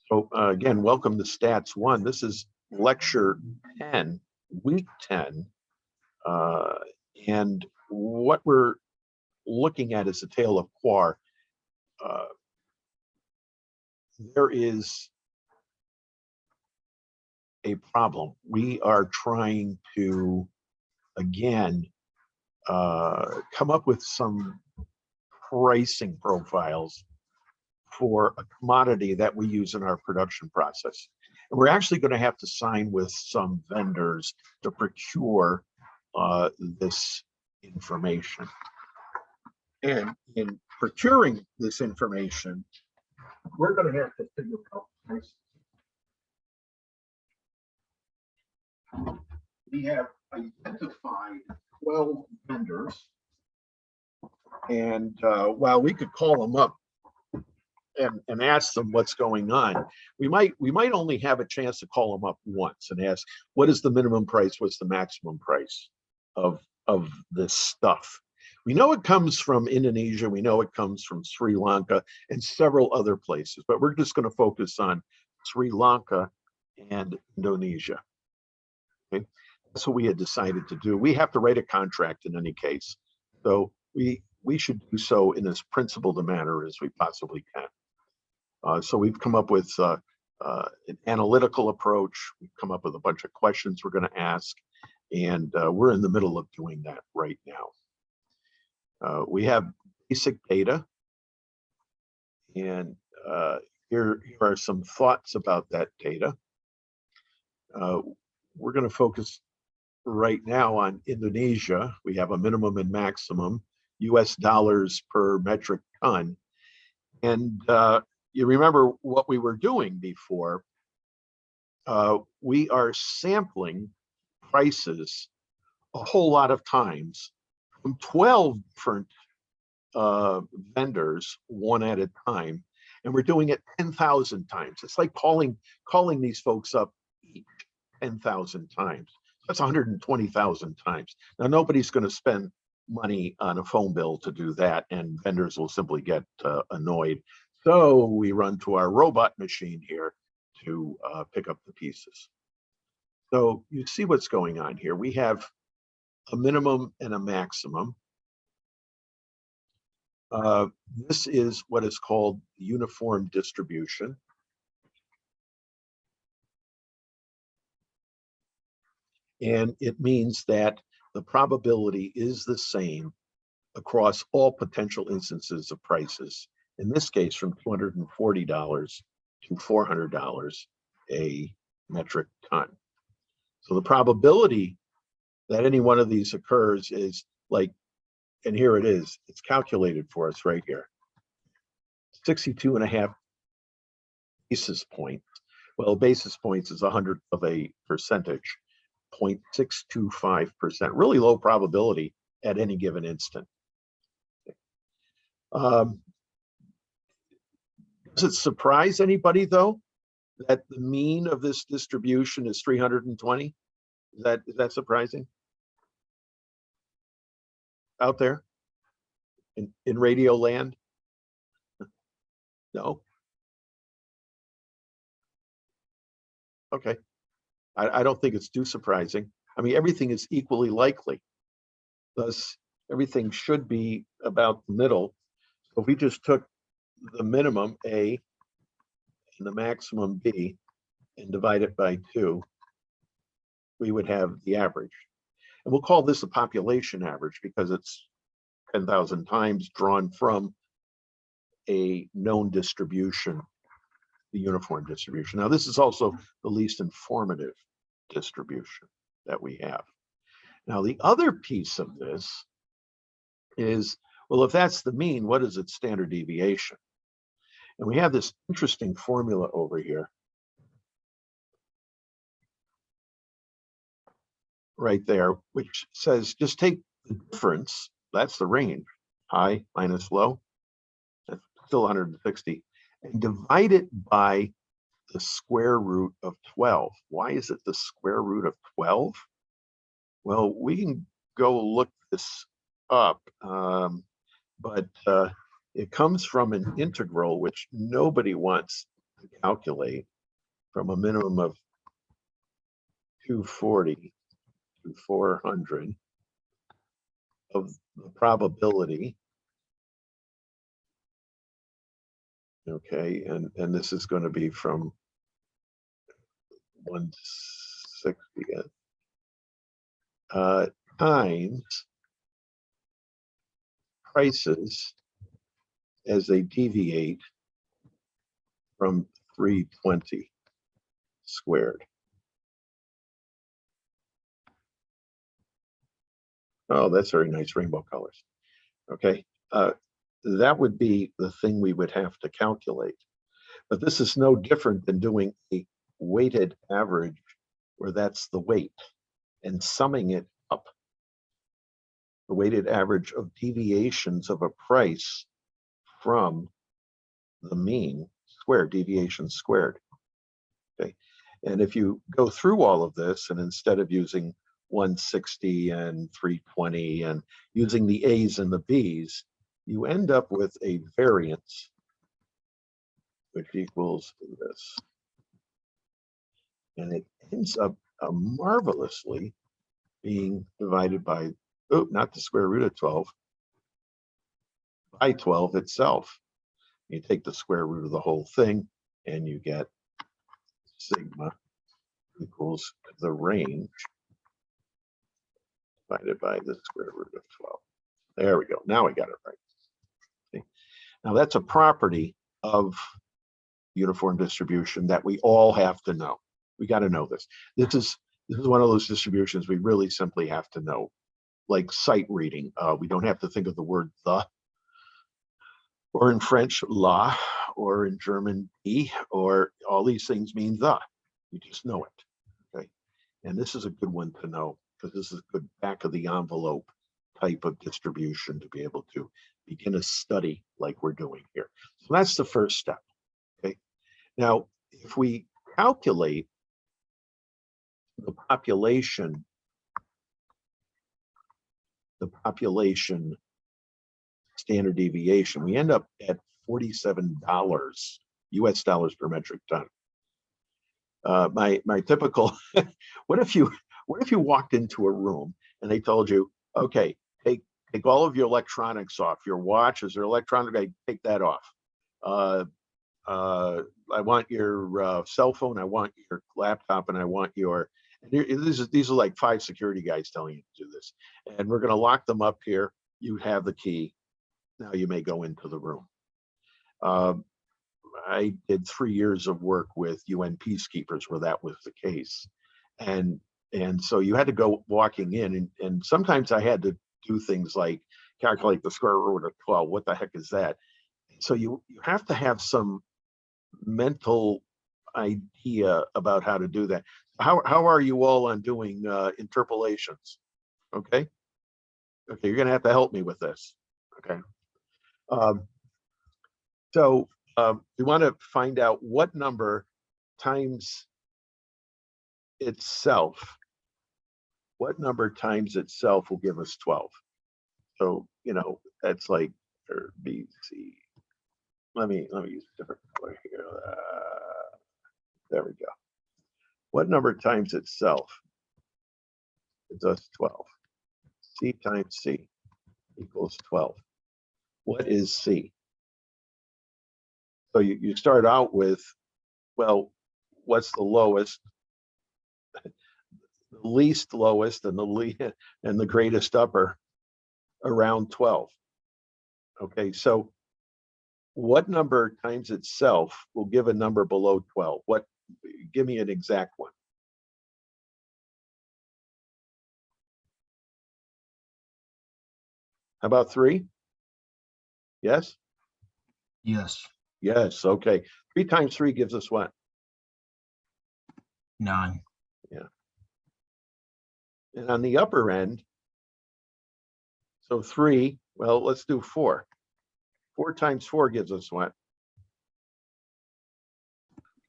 So again, welcome to Stats 1. This is lecture 10, week 10. And what we're looking at is the tale of Quar. There is a problem. We are trying to, again, come up with some pricing profiles for a commodity that we use in our production process. And we're actually going to have to sign with some vendors to procure this information. And in procuring this information, we're going to have to figure out prices. We have identified 12 vendors, and while we could call them up and ask them what's going on, we might only have a chance to call them up once and ask, what is the minimum price, what's the maximum price of this stuff. We know it comes from Indonesia, we know it comes from Sri Lanka and several other places, but we're just going to focus on Sri Lanka and Indonesia. Okay, that's what we had decided to do. We have to write a contract in any case, so we should do so in as principled a manner as we possibly can. So we've come up with an analytical approach. We've come up with a bunch of questions we're going to ask, and we're in the middle of doing that right now. We have basic data, and here are some thoughts about that data. We're going to focus right now on Indonesia. We have a minimum and maximum US dollars per metric ton. And you remember what we were doing before. We are sampling prices a whole lot of times from 12 different vendors, one at a time. And we're doing it 10,000 times. It's like calling these folks up each 10,000 times. That's 120,000 times. Now, nobody's going to spend money on a phone bill to do that, and vendors will simply get annoyed. So we run to our robot machine here to pick up the pieces. So you see what's going on here. We have a minimum and a maximum. This is what is called uniform distribution. And it means that the probability is the same across all potential instances of prices. In this case, from $240 to $400 a metric ton. So the probability that any one of these occurs is like, and here it is, it's calculated for us right here. 62.5 basis points. Well, basis points is 100th of a percentage. 0.625%, really low probability at any given instant. Does it surprise anybody, though, that the mean of this distribution is 320? Is that surprising? Out there in radio land? No? Okay. I don't think it's too surprising. I mean, everything is equally likely. Thus, everything should be about the middle. So if we just took the minimum A and the maximum B and divide it by 2, we would have the average. And we'll call this a population average because it's 10,000 times drawn from a known distribution, the uniform distribution. Now, this is also the least informative distribution that we have. Now, the other piece of this is, well, if that's the mean, what is its standard deviation? And we have this interesting formula over here. Right there, which says just take the difference, that's the range, high minus low, that's still 160, and divide it by the square root of 12. Why is it the square root of 12? Well, we can go look this up, but it comes from an integral, which nobody wants to calculate from a minimum of 240 to 400 of the probability. Okay, and this is going to be from 1/60th times prices as they deviate from 320 squared. Oh, that's very nice, rainbow colors. Okay, that would be the thing we would have to calculate. But this is no different than doing a weighted average where that's the weight and summing it up. The weighted average of deviations of a price from the mean squared, deviation squared. Okay, and if you go through all of this, and instead of using 160 and 320 and using the A's and the B's, you end up with a variance which equals this. And it ends up marvelously being divided by, oh, not the square root of 12, by 12 itself. You take the square root of the whole thing and you get sigma equals the range divided by the square root of 12. There we go. Now we got it right. See? Now that's a property of uniform distribution that we all have to know. We got to know this. This is one of those distributions we really simply have to know, like sight reading. We don't have to think of the word the, or in French la, or in German die, or all these things mean the. You just know it. Okay, and this is a good one to know because this is a good back of the envelope type of distribution to be able to begin a study like we're doing here. So that's the first step. Okay, now if we calculate the population standard deviation, we end up at $47 US dollars per metric ton. My typical what if you walked into a room and they told you, okay, take all of your electronics off, your watch, is there electronic, take that off. I want your cell phone, I want your laptop, and I want your, these are like 5 security guys telling you to do this. And we're going to lock them up here. You have the key. Now you may go into the room. I did 3 years of work with UN peacekeepers where that was the case. And so you had to go walking in, and sometimes I had to do things like calculate the square root of 12. What the heck is that? So you have to have some mental idea about how to do that. How are you all on doing interpolations? Okay, you're gonna have to help me with this. Okay, so we want to find out what number times itself. What number times itself will give us 12? So that's like B, C. Let me use a different color here. There we go. What number times itself gives us 12? C times C equals 12. What is C? So you start out with, well, what's the lowest, the least lowest, and the greatest upper around 12. Okay, so what number times itself will give a number below 12? Give me an exact one. How about 3? Yes? Yes. Yes, okay. 3 times 3 gives us what? 9. Yeah. And on the upper end, so 3, well, let's do 4. 4 times 4 gives us what?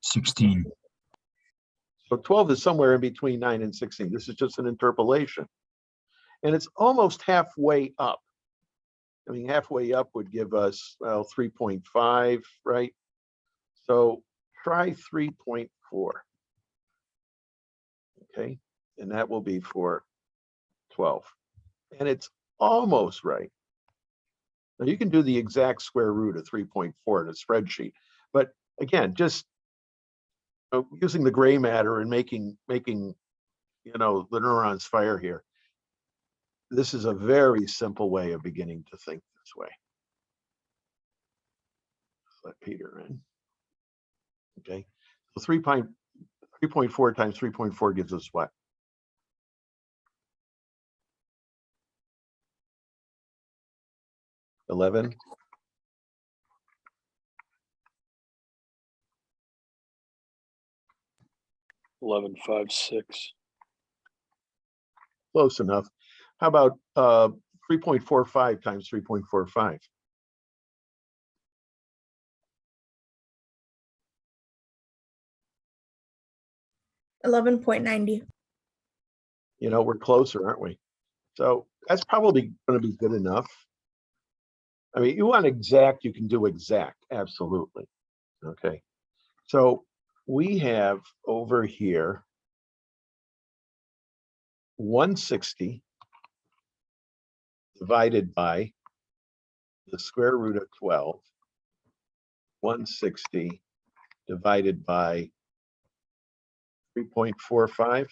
16. So 12 is somewhere in between 9 and 16. This is just an interpolation. And it's almost halfway up. I mean, halfway up would give us, well, 3.5, right? So try 3.4. Okay, and that will be for 12. And it's almost right. Now you can do the exact square root of 3.4 in a spreadsheet, but again, just using the gray matter and making the neurons fire here. This is a very simple way of beginning to think this way. Let Peter in. Okay, so 3.4 times 3.4 gives us what? 11. $11.56. Close enough. How about 3.45 times 3.45? $11.90. We're closer, aren't we? So that's probably going to be good enough. I mean, you want exact, you can do exact, absolutely. Okay. So we have over here 160 divided by the square root of 12. 160 divided by 3.45.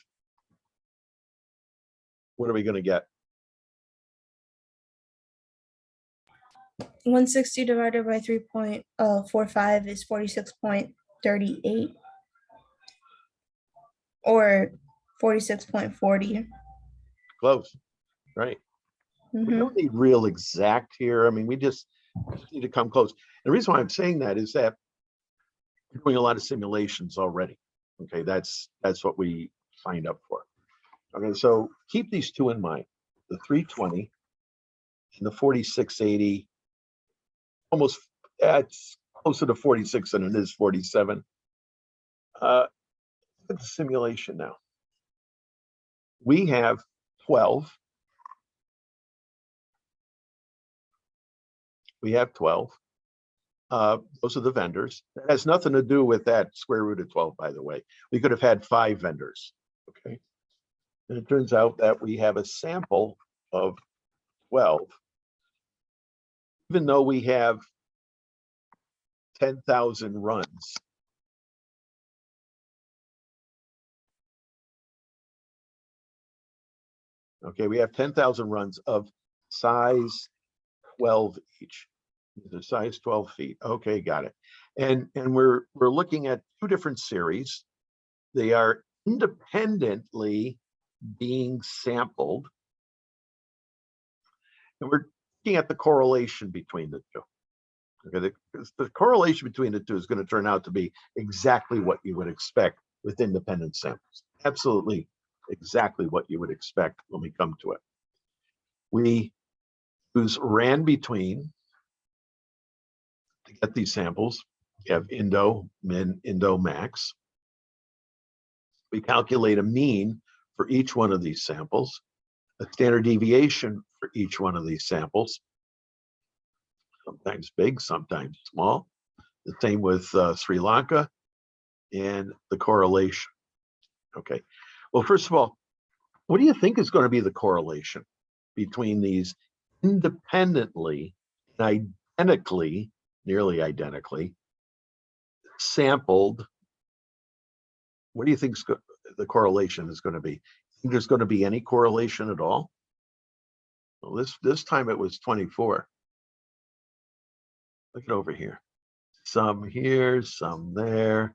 What are we going to get? 160 divided by 3.45 is 46.38 or 46.40. Close, right? We don't need real exact here. I mean, we just need to come close. The reason why I'm saying that is that we're doing a lot of simulations already. Okay, that's what we signed up for. Okay, so keep these two in mind: the 320 and the 4680. Almost, it's closer to 46 than it is 47. Look at the simulation now. We have 12. We have 12. Those are the vendors. That has nothing to do with that square root of 12, by the way. We could have had 5 vendors. Okay. And it turns out that we have a sample of 12. Even though we have 10,000 runs. Okay, we have 10,000 runs of size 12 each. The size 12 feet. Okay, got it. And we're looking at 2 different series. They are independently being sampled. And we're looking at the correlation between the 2. Okay, the correlation between the 2 is going to turn out to be exactly what you would expect with independent samples. Absolutely exactly what you would expect when we come to it. We use ran between to get these samples. You have Indo, min, Indo, max. We calculate a mean for each one of these samples, a standard deviation for each one of these samples, sometimes big, sometimes small. The same with Sri Lanka and the correlation. Okay. Well, first of all, what do you think is going to be the correlation between these independently and identically, nearly identically, sampled? What do you think the correlation is going to be? Think there's going to be any correlation at all? Well, this time it was 24. Look at over here. Some here, some there,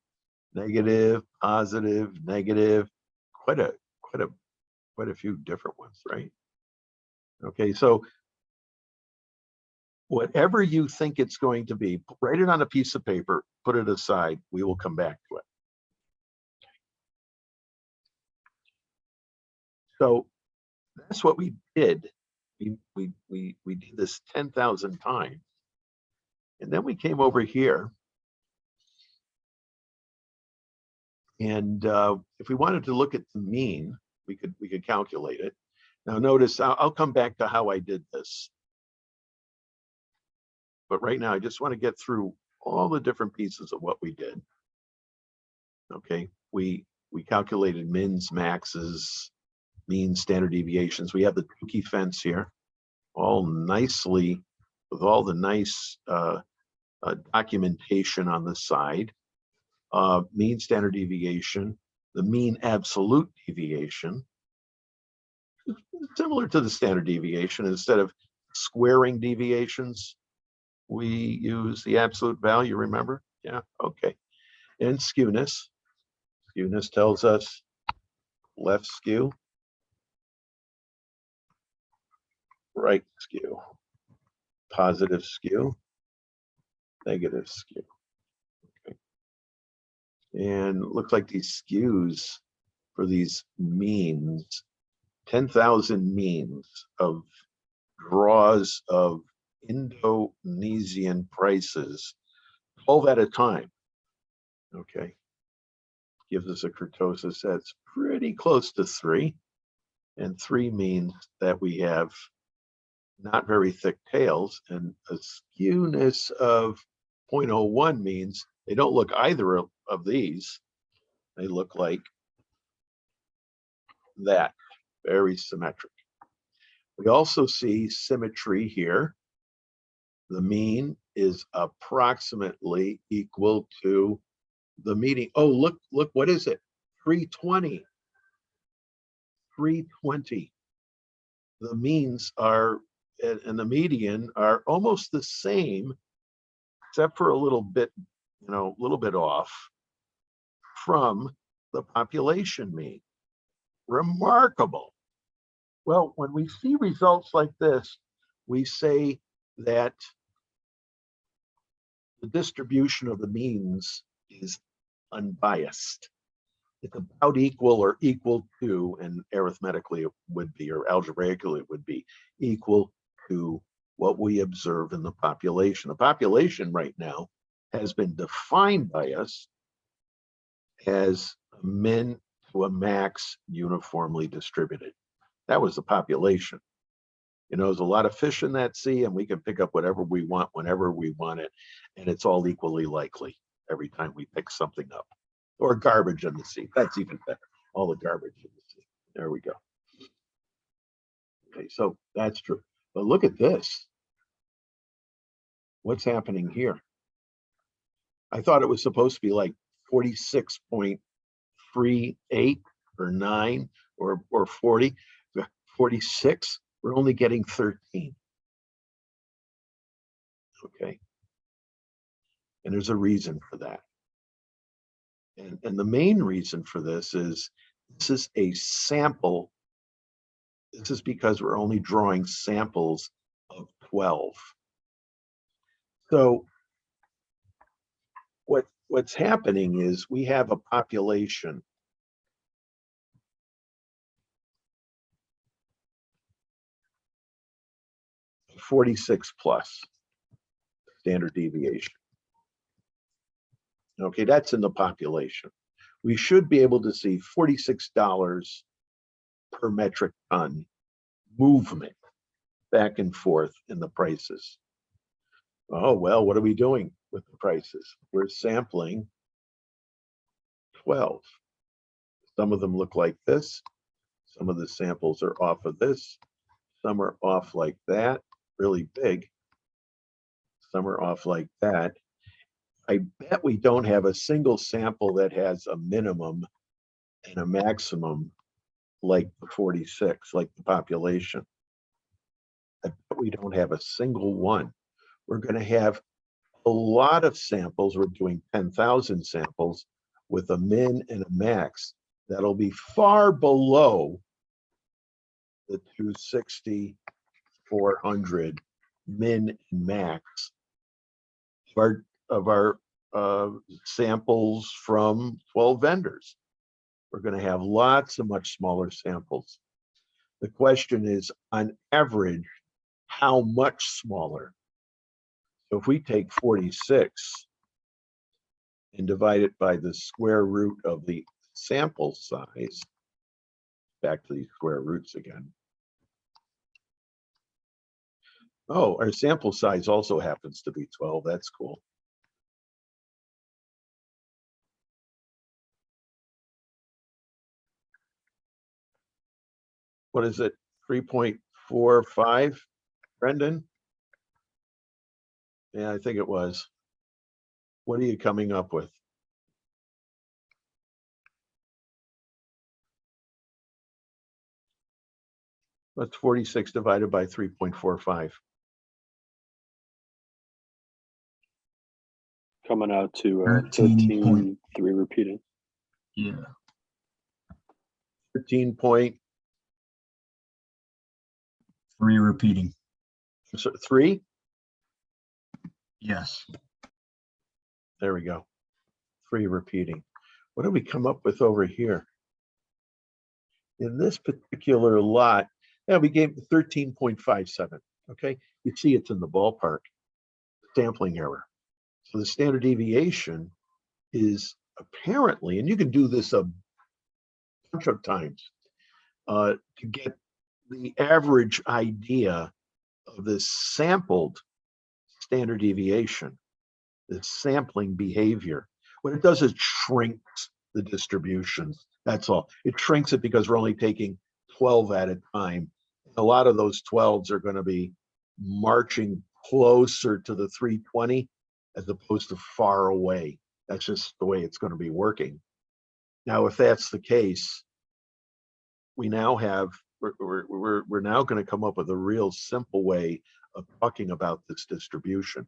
negative, positive, negative. Quite a few different ones, right? Okay, so whatever you think it's going to be, write it on a piece of paper, put it aside. We will come back to it. So that's what we did. We did this 10,000 times, and then we came over here, and if we wanted to look at the mean, we could calculate it. Now notice, I'll come back to how I did this, but right now I just want to get through all the different pieces of what we did. Okay, we calculated mins, maxes, mean, standard deviations. We have the Tukey fence here, all nicely with all the nice documentation on the side. Mean standard deviation, the mean absolute deviation, similar to the standard deviation. Instead of squaring deviations, we use the absolute value, remember? Yeah, okay. And skewness. Skewness tells us left skew, right skew, positive skew, negative skew. Okay. And looks like these skews for these means, 10,000 means of draws of Indonesian prices, 12 at a time. Okay. Gives us a kurtosis that's pretty close to 3. And 3 means that we have not very thick tails, and a skewness of 0.01 means they don't look either of these. They look like that, very symmetric. We also see symmetry here. The mean is approximately equal to the median. Oh, look, what is it? 320. 320. The means are, and the median are almost the same, except for a little bit, a little bit off from the population mean. Remarkable. Well, when we see results like this, we say that the distribution of the means is unbiased. It's about equal or equal to, and arithmetically it would be, or algebraically it would be, equal to what we observe in the population. The population right now has been defined by us as a min to a max uniformly distributed. That was the population. There's a lot of fish in that sea, and we can pick up whatever we want whenever we want it, and it's all equally likely every time we pick something up. Or garbage in the sea. That's even better. All the garbage in the sea. There we go. Okay, so that's true. But look at this. What's happening here? I thought it was supposed to be like 46.38 or 9 or 40. 46. We're only getting 13. Okay. And there's a reason for that. And the main reason for this is a sample. This is because we're only drawing samples of 12. So what's happening is we have a population of 46 plus standard deviation. Okay, that's in the population. We should be able to see $46 per metric ton movement back and forth in the prices. Oh, well, what are we doing with the prices? We're sampling 12. Some of them look like this. Some of the samples are off of this. Some are off like that, really big. Some are off like that. I bet we don't have a single sample that has a minimum and a maximum like the 46, like the population. I bet we don't have a single one. We're going to have a lot of samples. We're doing 10,000 samples with a min and a max that'll be far below the 260, 400 min and max of our samples from 12 vendors. We're going to have lots of much smaller samples. The question is, on average, how much smaller? So if we take 46 and divide it by the square root of the sample size, back to these square roots again. Oh, our sample size also happens to be 12. That's cool. what is it? 3.45, Brendan? Yeah, I think it was. What are you coming up with? What's 46 divided by 3.45? Coming out to 13 point- 13, 3 repeating. Yeah, 13 point 3 repeating. 3? Yes. There we go. 3 repeating. What do we come up with over here? In this particular lot, yeah, we gave 13.57. Okay, you see it's in the ballpark. Sampling error. So the standard deviation is apparently, and you can do this a bunch of times to get the average idea of this sampled standard deviation, this sampling behavior. What it does is shrinks the distributions. That's all. It shrinks it because we're only taking 12 at a time. A lot of those 12s are going to be marching closer to the 320 as opposed to far away. That's just the way it's going to be working. Now, if that's the case, we now have, we're now going to come up with a real simple way of talking about this distribution.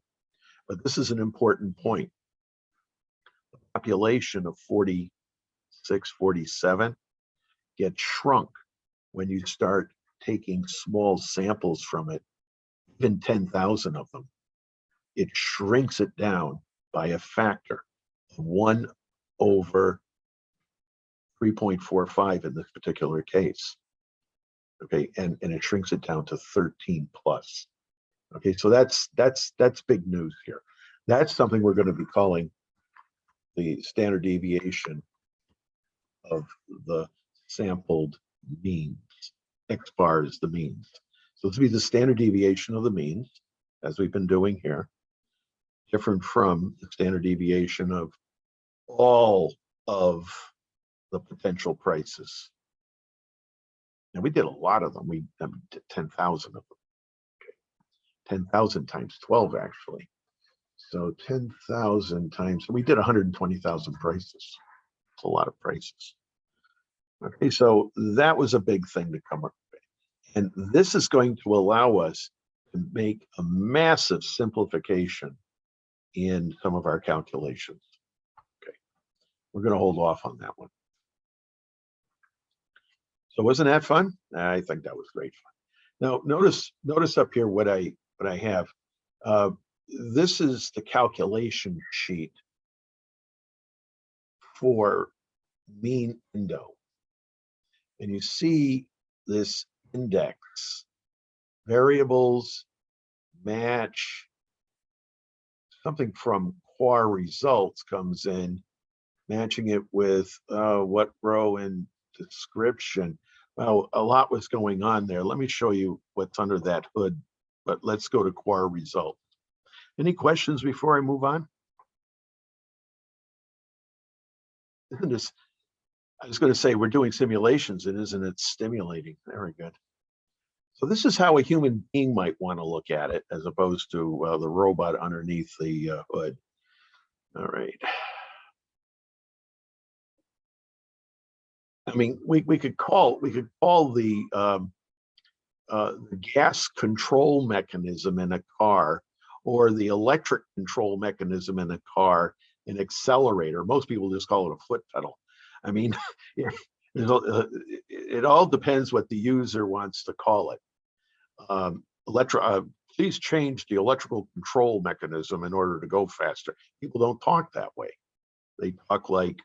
But this is an important point. The population of 46, 47 gets shrunk when you start taking small samples from it, even 10,000 of them. It shrinks it down by a factor of 1 over 3.45 in this particular case. Okay, and it shrinks it down to 13 plus. Okay, so that's big news here. That's something we're going to be calling the standard deviation of the sampled means. X bar is the means. So this will be the standard deviation of the means, as we've been doing here, different from the standard deviation of all of the potential prices. And we did a lot of them. We did 10,000 of them. Okay. 10,000 times 12, actually. So 10,000 times, we did 120,000 prices. It's a lot of prices. Okay, so that was a big thing to come up with. And this is going to allow us to make a massive simplification in some of our calculations. Okay, we're going to hold off on that one. So wasn't that fun? I think that was great fun. Now notice up here what I have. This is the calculation sheet for mean indo. And you see this index, variables, match, something from quar results comes in, matching it with what row in description. Well, a lot was going on there. Let me show you what's under that hood, but let's go to quar result. Any questions before I move on? Isn't this, I was going to say we're doing simulations, and isn't it stimulating? Very good. So this is how a human being might want to look at it, as opposed to the robot underneath the hood. All right. I mean, we could call the gas control mechanism in a car, or the electric control mechanism in a car, an accelerator. Most people just call it a foot pedal. I mean, it all depends what the user wants to call it. Please change the electrical control mechanism in order to go faster. People don't talk that way. They talk like,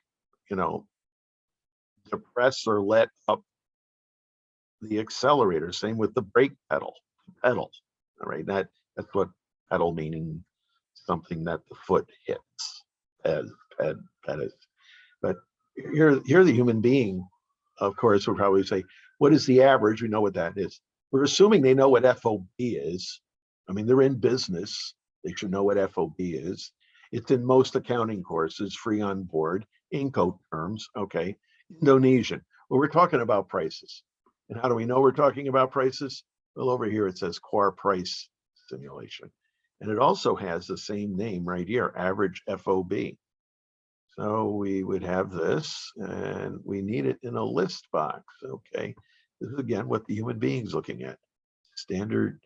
depress or let up the accelerator. Same with the brake pedal. All right, that's what pedal meaning, something that the foot hits. Ped. But here the human being, of course, would probably say, what is the average? We know what that is. We're assuming they know what FOB is. I mean, they're in business. They should know what FOB is. It's in most accounting courses, free on board, Incoterms, okay. Indonesian. Well, we're talking about prices. And how do we know we're talking about prices? Well, over here it says core price simulation. And it also has the same name right here, average FOB. So we would have this, and we need it in a list box. Okay, this is again what the human being's looking at. Standard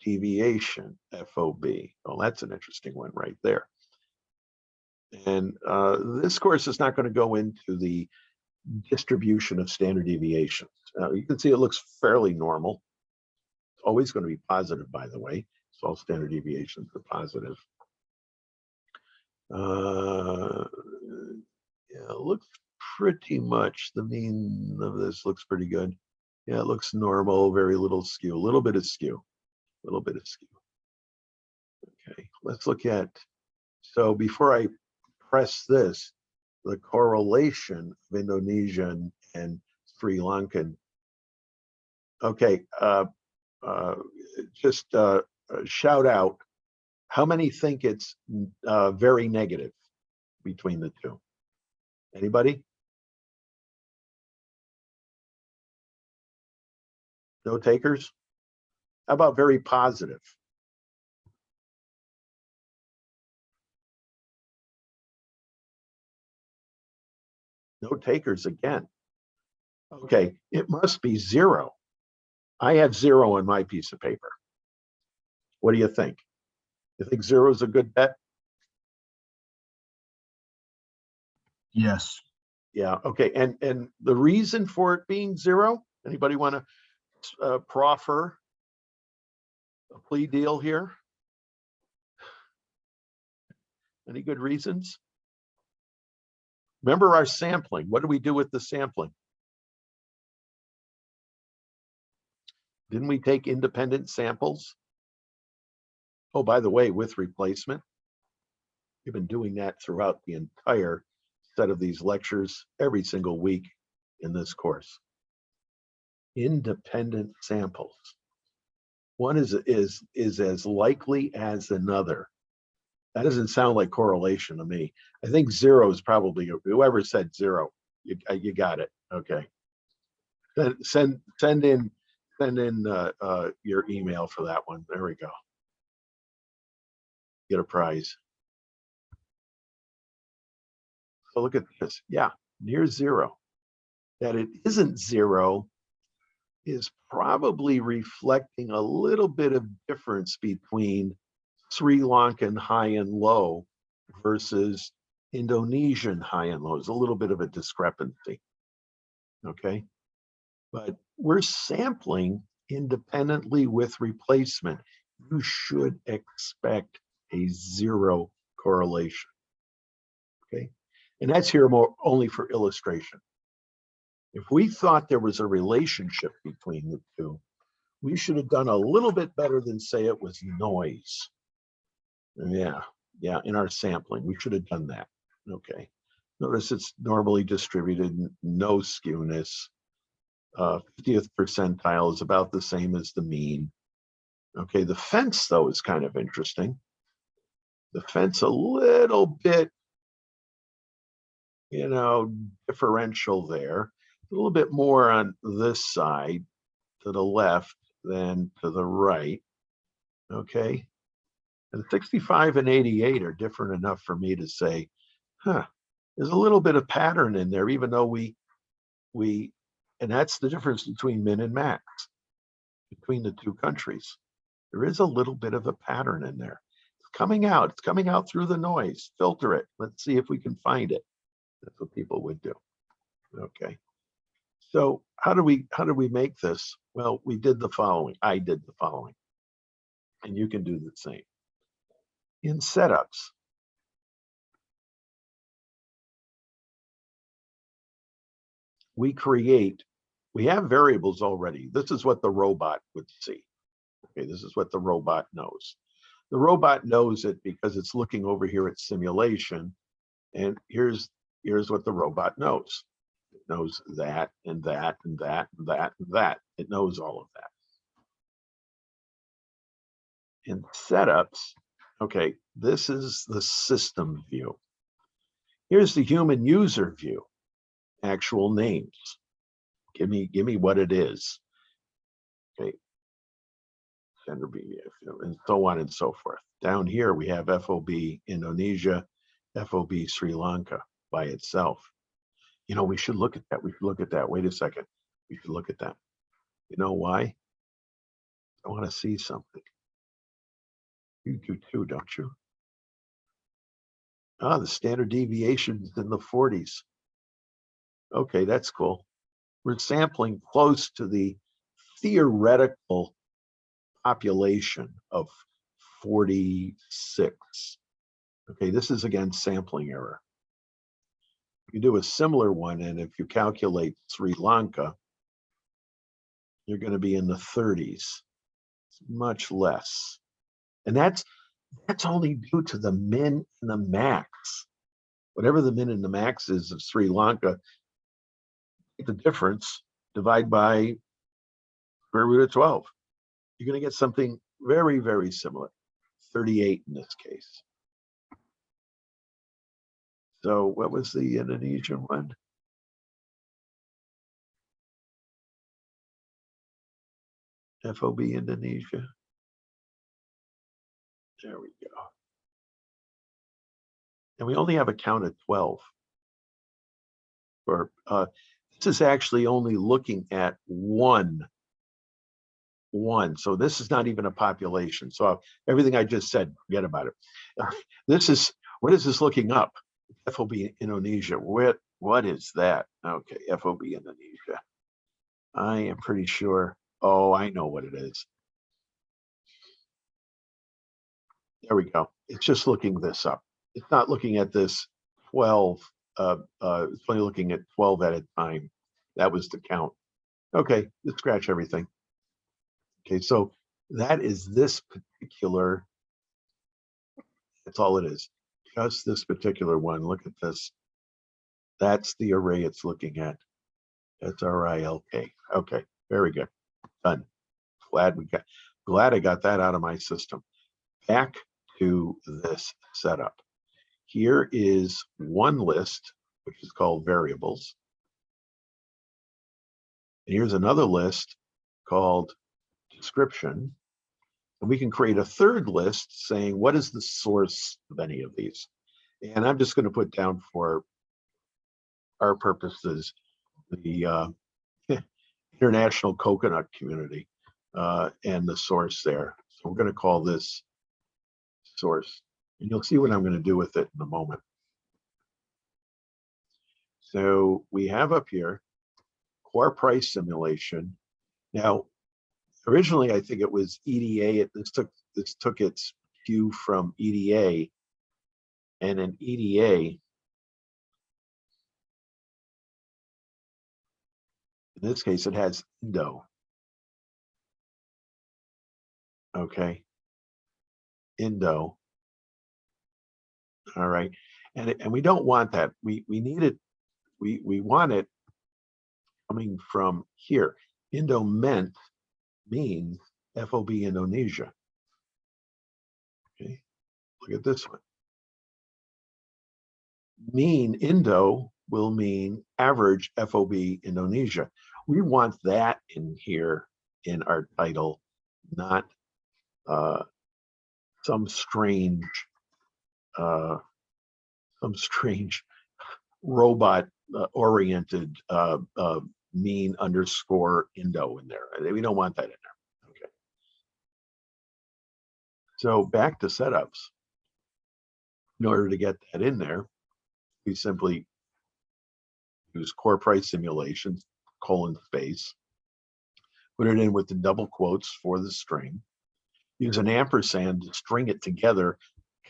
deviation, FOB. Well, that's an interesting one right there. And this course is not going to go into the distribution of standard deviations. You can see it looks fairly normal. It's always going to be positive, by the way. So all standard deviations are positive. Yeah, it looks pretty much, the mean of this looks pretty good. Yeah, it looks normal, very little skew, a little bit of skew, a little bit of skew. Okay, let's look at, so before I press this, the correlation of Indonesian and Sri Lankan. Okay, just shout out, how many think it's very negative between the two? Anybody? No takers? How about very positive? No takers again. Okay, it must be 0. I have 0 on my piece of paper. What do you think? You think 0 is a good bet? Yes. Yeah, okay. And the reason for it being 0, anybody want to proffer a plea deal here? Any good reasons? Remember our sampling. What do we do with the sampling? Didn't we take independent samples? Oh, by the way, with replacement. We've been doing that throughout the entire set of these lectures every single week in this course. Independent samples. One is as likely as another. That doesn't sound like correlation to me. I think 0 is probably, whoever said 0, you got it. Okay. Then send in your email for that one. There we go. Get a prize. So look at this. Yeah, near 0. That it isn't 0 is probably reflecting a little bit of difference between Sri Lankan high and low versus Indonesian high and low. There's a little bit of a discrepancy. Okay. But we're sampling independently with replacement. You should expect a 0 correlation. Okay. And that's here more only for illustration. If we thought there was a relationship between the two, we should have done a little bit better than say it was noise. Yeah, in our sampling, we should have done that. Okay. Notice it's normally distributed, no skewness. 50th percentile is about the same as the mean. Okay, the fence, though, is kind of interesting. The fence a little bit, differential there. A little bit more on this side to the left than to the right. Okay. And 65 and 88 are different enough for me to say, there's a little bit of pattern in there, even though and that's the difference between min and max, between the two countries. There is a little bit of a pattern in there. It's coming out through the noise. Filter it. Let's see if we can find it. That's what people would do. Okay. So how do we make this? Well, we did the following. I did the following. And you can do the same. In setups, we have variables already. This is what the robot would see. Okay, this is what the robot knows. The robot knows it because it's looking over here at simulation. And here's what the robot knows. It knows that and that and that and that and that. It knows all of that. In setups, okay, this is the system view. Here's the human user view, actual names. Give me what it is. Okay. Gender BVF, and so on and so forth. Down here, we have FOB Indonesia, FOB Sri Lanka by itself. You know, we should look at that. We should look at that. Wait a second. We should look at that. You know why? I want to see something. You do too, don't you? Ah, the standard deviation is in the 40s. Okay, that's cool. We're sampling close to the theoretical population of 46. Okay, this is again sampling error. You do a similar one, and if you calculate Sri Lanka, you're going to be in the 30s. It's much less. And that's only due to the min and the max. Whatever the min and the max is of Sri Lanka, the difference, divide by square root of 12. You're going to get something very, very similar. 38 in this case. So what was the Indonesian one? FOB Indonesia. There we go. And we only have a count of 12. Or this is actually only looking at one. So this is not even a population. So everything I just said, forget about it. This is, what is this looking up? FOB Indonesia. What is that? Okay, FOB Indonesia. I am pretty sure. Oh, I know what it is. There we go. It's just looking this up. It's not looking at this 12. It's only looking at 12 at a time. That was the count. Okay, let's scratch everything. Okay, so that is this particular, that's all it is. Just this particular one. Look at this. That's the array it's looking at. That's RILK. Okay, very good. Done. Glad I got that out of my system. Back to this setup. Here is one list, which is called variables. And here's another list called description. And we can create a third list saying, what is the source of any of these? And I'm just going to put down for our purposes the international coconut community and the source there. So we're going to call this source. And you'll see what I'm going to do with it in a moment. So we have up here core price simulation. Now, originally, I think it was EDA. This took its cue from EDA, and in EDA, in this case, it has Indo. Okay, Indo. All right, and we don't want that. We need it. We want it coming from here. Indo means FOB Indonesia. Okay, look at this one. Mean Indo will mean average FOB Indonesia. We want that in here in our title, not some strange robot oriented mean underscore Indo in there. We don't want that in there. Okay. So back to setups. In order to get that in there, we simply use core price simulations, :space, put it in with the double quotes for the string, use an ampersand to string it together,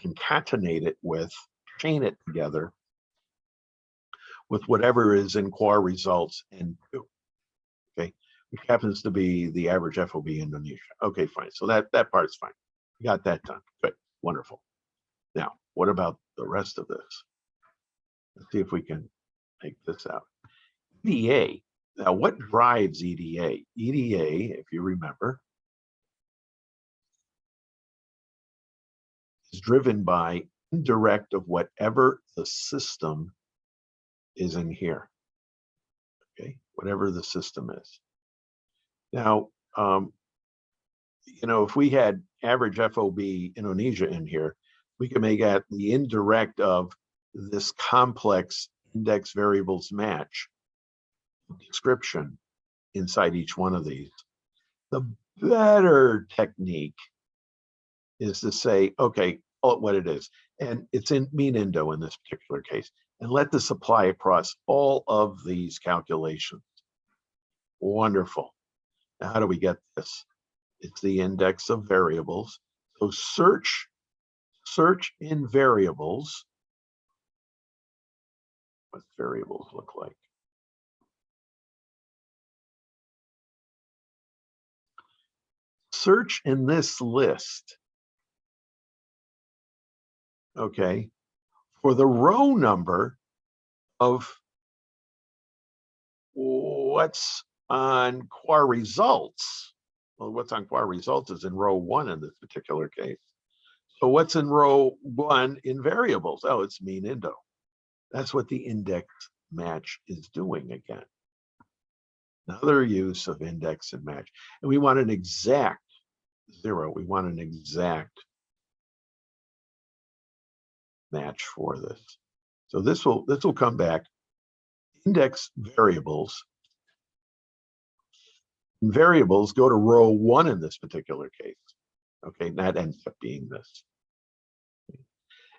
concatenate it with, chain it together with whatever is in core results N2. Okay, which happens to be the average FOB Indonesia. Okay, fine. So that part's fine. We got that done. Good, wonderful. Now, what about the rest of this? Let's see if we can make this out. EDA. Now, what drives EDA? EDA, if you remember, is driven by indirect of whatever the system is in here. Okay, whatever the system is. Now, if we had average FOB Indonesia in here, we can make that the indirect of this complex index variables match description inside each one of these. The better technique is to say, okay, call it what it is. And it's in mean Indo in this particular case. And let this apply across all of these calculations. Wonderful. Now, how do we get this? It's the index of variables. So search in variables. What variables look like? Search in this list, okay, for the row number of what's on quar results. Well, what's on quar results is in row 1 in this particular case. So what's in row 1 in variables? Oh, it's mean Indo. That's what the index match is doing again. Another use of index and match. And we want an exact 0. We want an exact match for this. So this will come back. Index variables. Variables go to row 1 in this particular case. Okay, and that ends up being this.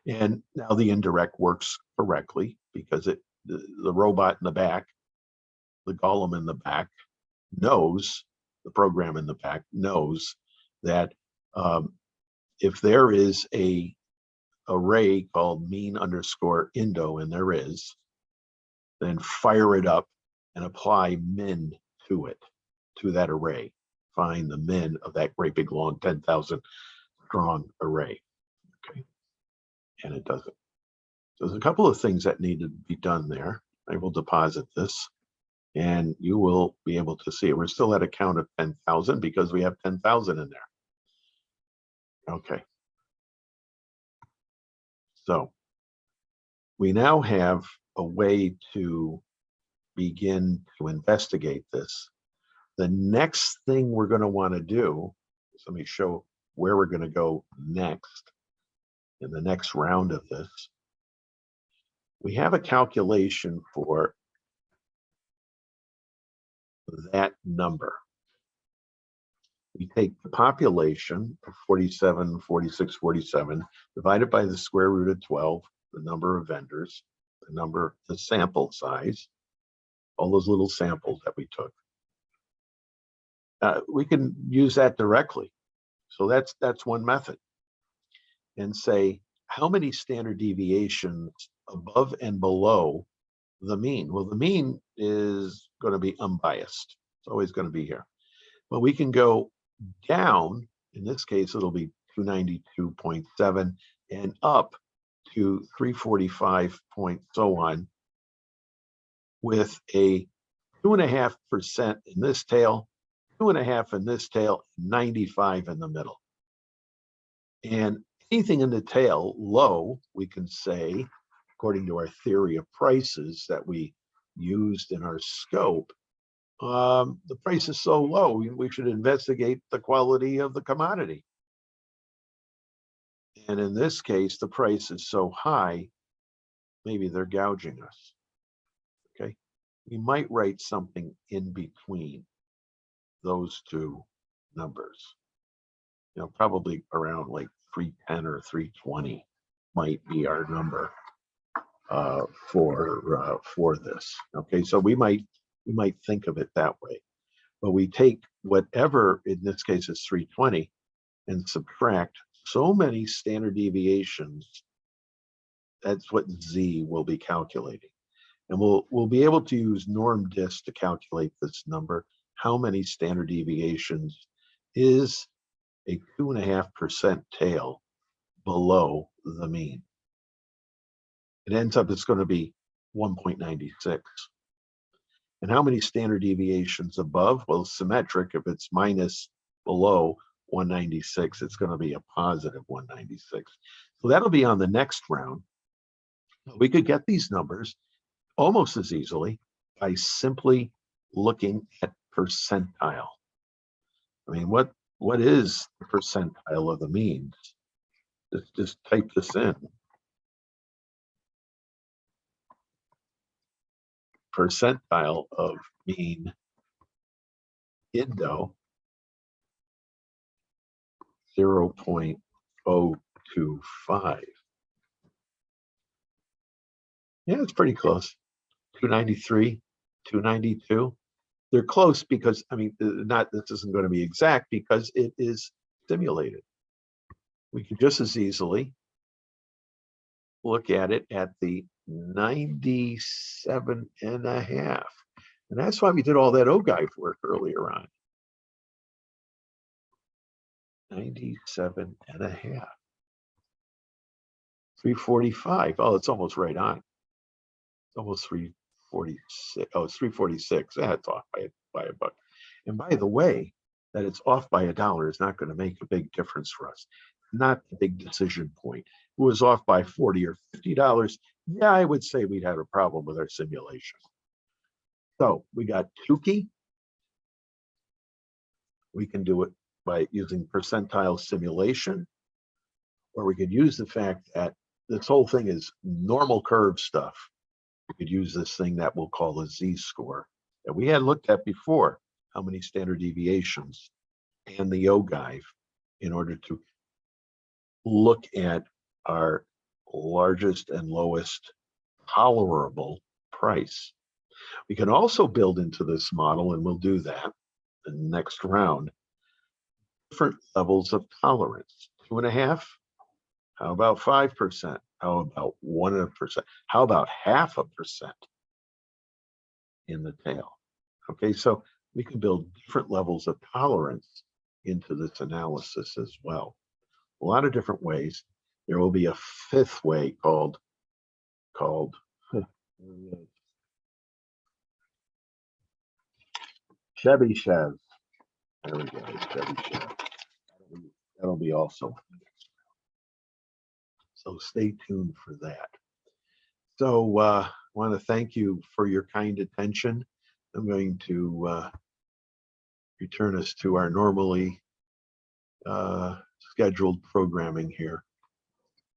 And now the indirect works correctly because the robot in the back, the golem in the back, knows, the program in the back knows that if there is a array called mean underscore Indo, and there is, then fire it up and apply min to it, to that array. Find the min of that great big long 10,000 strong array. Okay, and it does it. So there's a couple of things that need to be done there. I will deposit this, and you will be able to see it. We're still at a count of 10,000 because we have 10,000 in there. Okay. So we now have a way to begin to investigate this. The next thing we're going to want to do is, let me show where we're going to go next in the next round of this. We have a calculation for that number. We take the population of 47, 46, 47, divided by the square root of 12, the number of vendors, the sample size, all those little samples that we took. We can use that directly. So that's one method. And say, how many standard deviations above and below the mean? Well, the mean is going to be unbiased. It's always going to be here. But we can go down, in this case, it'll be 292.7 and up to 345 point so on, with a 2.5% in this tail, 2.5 in this tail, 95 in the middle. And anything in the tail low, we can say, according to our theory of prices that we used in our scope, the price is so low, we should investigate the quality of the commodity. And in this case, the price is so high, maybe they're gouging us. Okay, we might write something in between those two numbers. Probably around like 310 or 320 might be our number for this. Okay, so we might think of it that way, but we take whatever, in this case is 320, and subtract so many standard deviations. That's what Z will be calculating, and we'll be able to use norm dist to calculate this number. How many standard deviations is a 2.5% tail below the mean? It ends up, it's going to be 1.96. And how many standard deviations above? Well, symmetric. If it's minus below 196, it's going to be a positive 196. So that'll be on the next round. We could get these numbers almost as easily by simply looking at percentile. I mean, what is the percentile of the means? Just type this in. Percentile of mean Indo 0.025. Yeah, it's pretty close. 293, 292. They're close because, I mean, this isn't going to be exact because it is simulated. We could just as easily look at it at the 97.5. And that's why we did all that OGIVE work earlier on. 97.5. 345. Oh, it's almost right on. It's almost 346. Oh, it's 346. That's off by a buck. And by the way, that it's off by $1 is not going to make a big difference for us. Not the big decision point. If it was off by $40 or $50, yeah, I would say we'd have a problem with our simulation. So we got Tukey. We can do it by using percentile simulation, or we could use the fact that this whole thing is normal curve stuff. We could use this thing that we'll call a z-score that we had looked at before, how many standard deviations, and the OGIVE in order to look at our largest and lowest tolerable price. We can also build into this model, and we'll do that in the next round, different levels of tolerance. 2.5. How about 5%? How about 1%? How about 0.5% in the tail? Okay, so we can build different levels of tolerance into this analysis as well. A lot of different ways. There will be a fifth way called Chevy Chev. There we go, Chevy Chev. That'll be also. So stay tuned for that. So I want to thank you for your kind attention. I'm going to return us to our normally scheduled programming here.